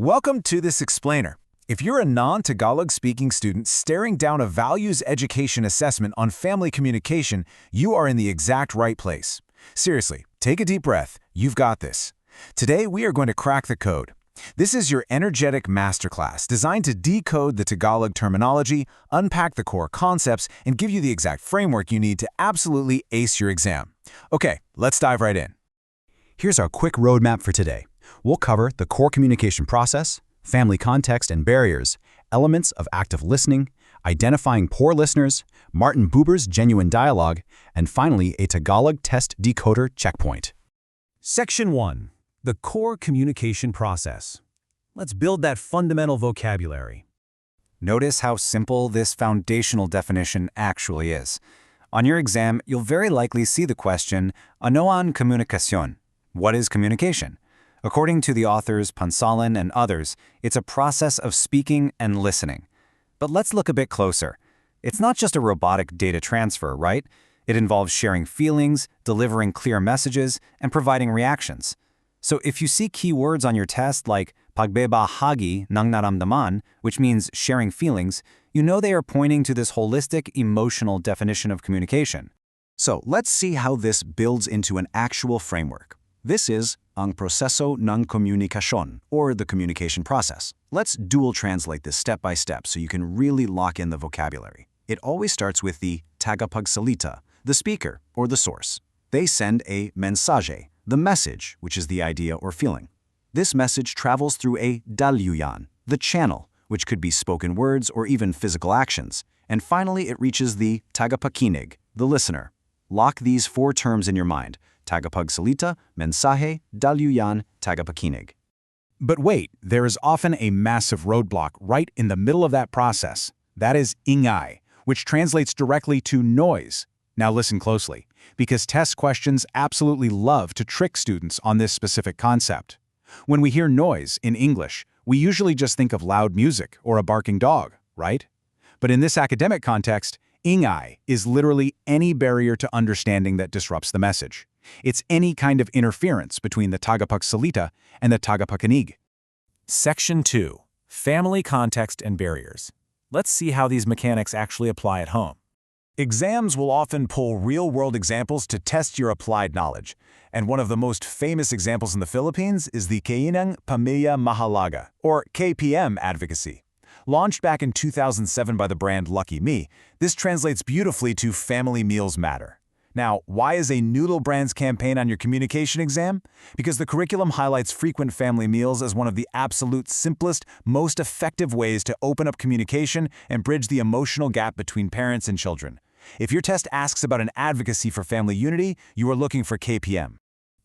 Welcome to this explainer. If you're a non-Tagalog speaking student staring down a values education assessment on family communication, you are in the exact right place. Seriously, take a deep breath. You've got this. Today, we are going to crack the code. This is your energetic masterclass designed to decode the Tagalog terminology, unpack the core concepts, and give you the exact framework you need to absolutely ace your exam. Okay, let's dive right in. Here's our quick roadmap for today. We'll cover the core communication process, family context and barriers, elements of active listening, identifying poor listeners, Martin Buber's genuine dialogue, and finally, a Tagalog test decoder checkpoint. Section 1. The core communication process. Let's build that fundamental vocabulary. Notice how simple this foundational definition actually is. On your exam, you'll very likely see the question, Ano ang komunikasyon? What is communication? According to the authors Pansalan and others, it's a process of speaking and listening. But let's look a bit closer. It's not just a robotic data transfer, right? It involves sharing feelings, delivering clear messages, and providing reactions. So if you see keywords on your test like Pagpapakatao ng naramdaman, which means sharing feelings, you know they are pointing to this holistic, emotional definition of communication. So let's see how this builds into an actual framework. This is ang proseso ng komunikasyon, or the communication process. Let's dual translate this step by step so you can really lock in the vocabulary. It always starts with the tagapagsalita, the speaker or the source. They send a mensaje, the message, which is the idea or feeling. This message travels through a daluyan, the channel, which could be spoken words or even physical actions. And finally, it reaches the tagapakinig, the listener. Lock these four terms in your mind: tagapagsalita, mensaje, daluyan, tagapakinig. But wait, there is often a massive roadblock right in the middle of that process. That is ingay, which translates directly to noise. Now listen closely, because test questions absolutely love to trick students on this specific concept. When we hear noise in English, we usually just think of loud music or a barking dog, right? But in this academic context, ingay is literally any barrier to understanding that disrupts the message. It's any kind of interference between the tagapagsalita and the tagapakinig. Section 2. Family context and barriers. Let's see how these mechanics actually apply at home. Exams will often pull real-world examples to test your applied knowledge, and one of the most famous examples in the Philippines is the Kainang Pamilya Mahalaga, or KPM Advocacy. Launched back in 2007 by the brand Lucky Me, this translates beautifully to Family Meals Matter. Now, why is a noodle brand's campaign on your communication exam? Because the curriculum highlights frequent family meals as one of the absolute simplest, most effective ways to open up communication and bridge the emotional gap between parents and children. If your test asks about an advocacy for family unity, you are looking for KPM.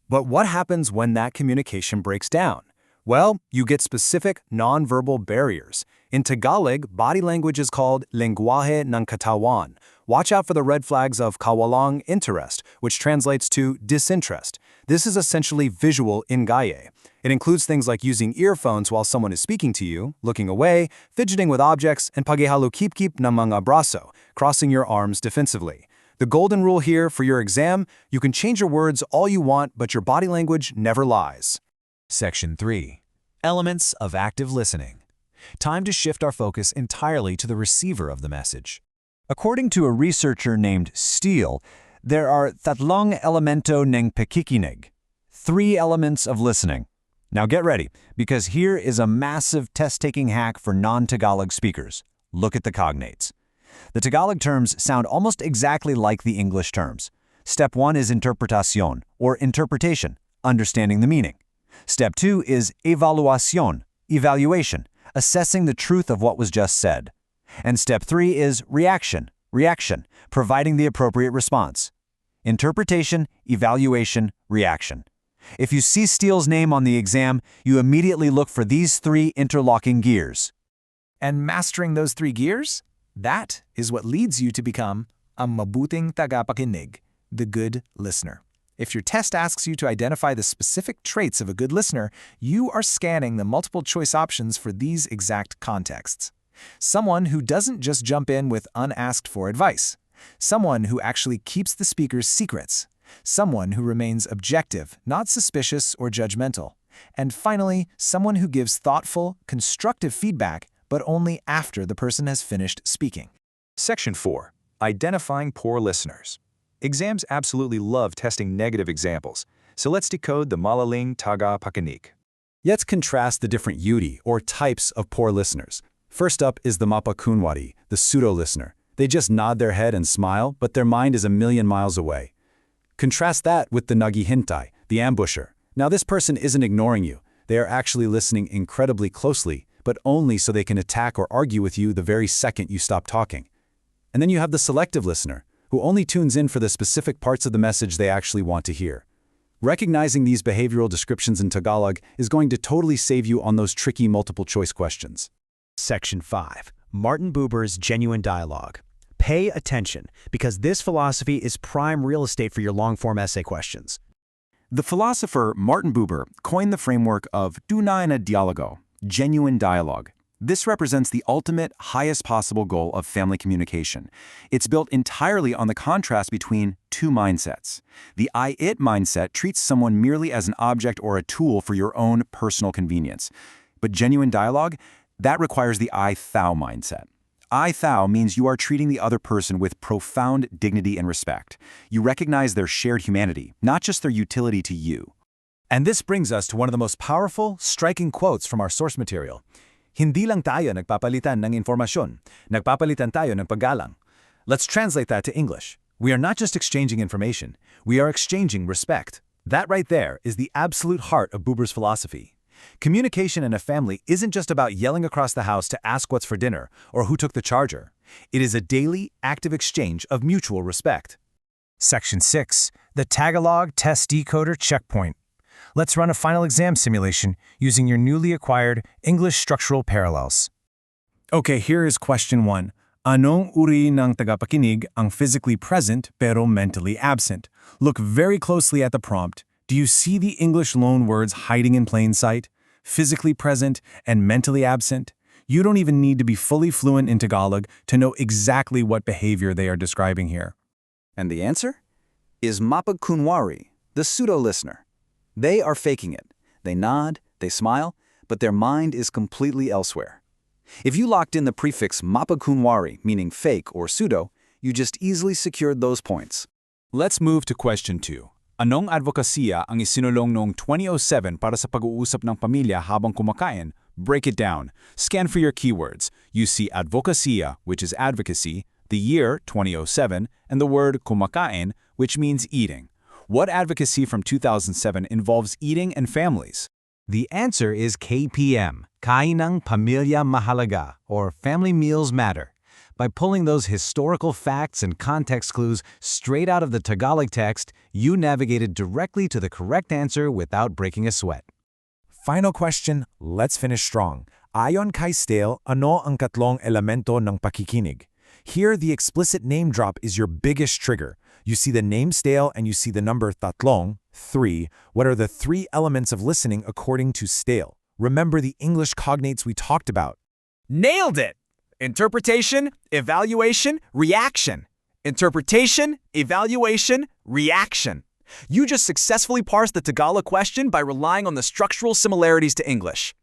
But what happens when that communication breaks down? Well, you get specific nonverbal barriers. In Tagalog, body language is called lengguahe ng katawan. Watch out for the red flags of kawalang interest, which translates to disinterest. This is essentially visual ingay. It includes things like using earphones while someone is speaking to you, looking away, fidgeting with objects, and paghihalukip-kip ng mga braso, crossing your arms defensively. The golden rule here for your exam: you can change your words all you want, but your body language never lies. Section 3. Elements of active listening. Time to shift our focus entirely to the receiver of the message. According to a researcher named Steele, there are tatlong elemento ng pakikinig, 3 elements of listening. Now get ready, because here is a massive test-taking hack for non-Tagalog speakers. Look at the cognates. The Tagalog terms sound almost exactly like the English terms. Step 1 is interpretación, or interpretation, understanding the meaning. Step 2 is evaluación, evaluation, assessing the truth of what was just said. And step 3 is reaction, providing the appropriate response. Interpretation, evaluation, reaction. If you see Steele's name on the exam, you immediately look for these 3 interlocking gears. And mastering those 3 gears? That is what leads you to become ang mabuting tagapakinig, the good listener. If your test asks you to identify the specific traits of a good listener, you are scanning the multiple choice options for these exact contexts. Someone who doesn't just jump in with unasked for advice. Someone who actually keeps the speaker's secrets. Someone who remains objective, not suspicious or judgmental. And finally, someone who gives thoughtful, constructive feedback, but only after the person has finished speaking. Section 4. Identifying poor listeners. Exams absolutely love testing negative examples, so let's decode the malaling tagapakinig. Let's contrast the different yuri, or types of poor listeners. First up is the mapakunwari, the pseudo-listener. They just nod their head and smile, but their mind is a million miles away. Contrast that with the nagihintai, the ambusher. Now this person isn't ignoring you. They are actually listening incredibly closely, but only so they can attack or argue with you the very second you stop talking. And then you have the selective listener, who only tunes in for the specific parts of the message they actually want to hear. Recognizing these behavioral descriptions in Tagalog is going to totally save you on those tricky multiple-choice questions. Section 5. Martin Buber's Genuine Dialogue. Pay attention, because this philosophy is prime real estate for your long-form essay questions. The philosopher Martin Buber coined the framework of tunay na dialogo, genuine dialogue. This represents the ultimate, highest possible goal of family communication. It's built entirely on the contrast between two mindsets. The I-it mindset treats someone merely as an object or a tool for your own personal convenience. But genuine dialogue, that requires the I-thou mindset. I-thou means you are treating the other person with profound dignity and respect. You recognize their shared humanity, not just their utility to you. And this brings us to one of the most powerful, striking quotes from our source material. Hindi lang tayo nagpapalitan ng informasyon, nagpapalitan tayo ng paggalang. Let's translate that to English. We are not just exchanging information, we are exchanging respect. That right there is the absolute heart of Buber's philosophy. Communication in a family isn't just about yelling across the house to ask what's for dinner or who took the charger. It is a daily, active exchange of mutual respect. Section 6. The Tagalog Test Decoder Checkpoint. Let's run a final exam simulation using your newly acquired English structural parallels. Okay, here is question 1. Anong uri ng tagapakinig ang physically present pero mentally absent? Look very closely at the prompt. Do you see the English loanwords hiding in plain sight? Physically present and mentally absent? You don't even need to be fully fluent in Tagalog to know exactly what behavior they are describing here. And the answer is mapagkunwari, the pseudo-listener. They are faking it. They nod, they smile, but their mind is completely elsewhere. If you locked in the prefix mapagkunwari, meaning fake or pseudo, you just easily secured those points. Let's move to question 2. Anong advokasya ang isinulong noong 2007 para sa pag-uusap ng pamilya habang kumakain? Break it down. Scan for your keywords. You see advokasya, which is advocacy, the year 2007, and the word kumakain, which means eating. What advocacy from 2007 involves eating and families? The answer is KPM, Kainang, Pamilya, Mahalaga, or Family Meals Matter. By pulling those historical facts and context clues straight out of the Tagalog text, you navigated directly to the correct answer without breaking a sweat. Final question, let's finish strong. Ayon kay Stale, ano ang katlong elemento ng pakikinig? Here, the explicit name drop is your biggest trigger. You see the name Stale and you see the number tatlong, 3. What are the 3 elements of listening according to Stale? Remember the English cognates we talked about. Nailed it! Interpretation, evaluation, reaction. Interpretation, evaluation, reaction. You just successfully parsed the Tagalog question by relying on the structural similarities to English.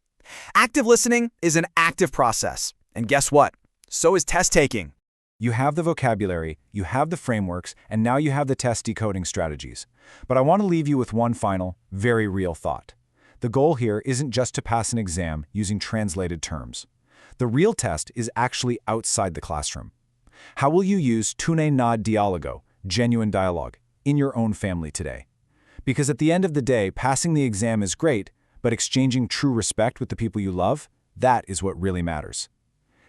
Active listening is an active process. And guess what? So is test taking. You have the vocabulary, you have the frameworks, and now you have the test decoding strategies. But I want to leave you with one final, very real thought. The goal here isn't just to pass an exam using translated terms. The real test is actually outside the classroom. How will you use tunay na dialogo, genuine dialogue, in your own family today? Because at the end of the day, passing the exam is great, but exchanging true respect with the people you love, that is what really matters.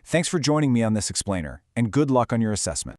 Thanks for joining me on this explainer, and good luck on your assessment.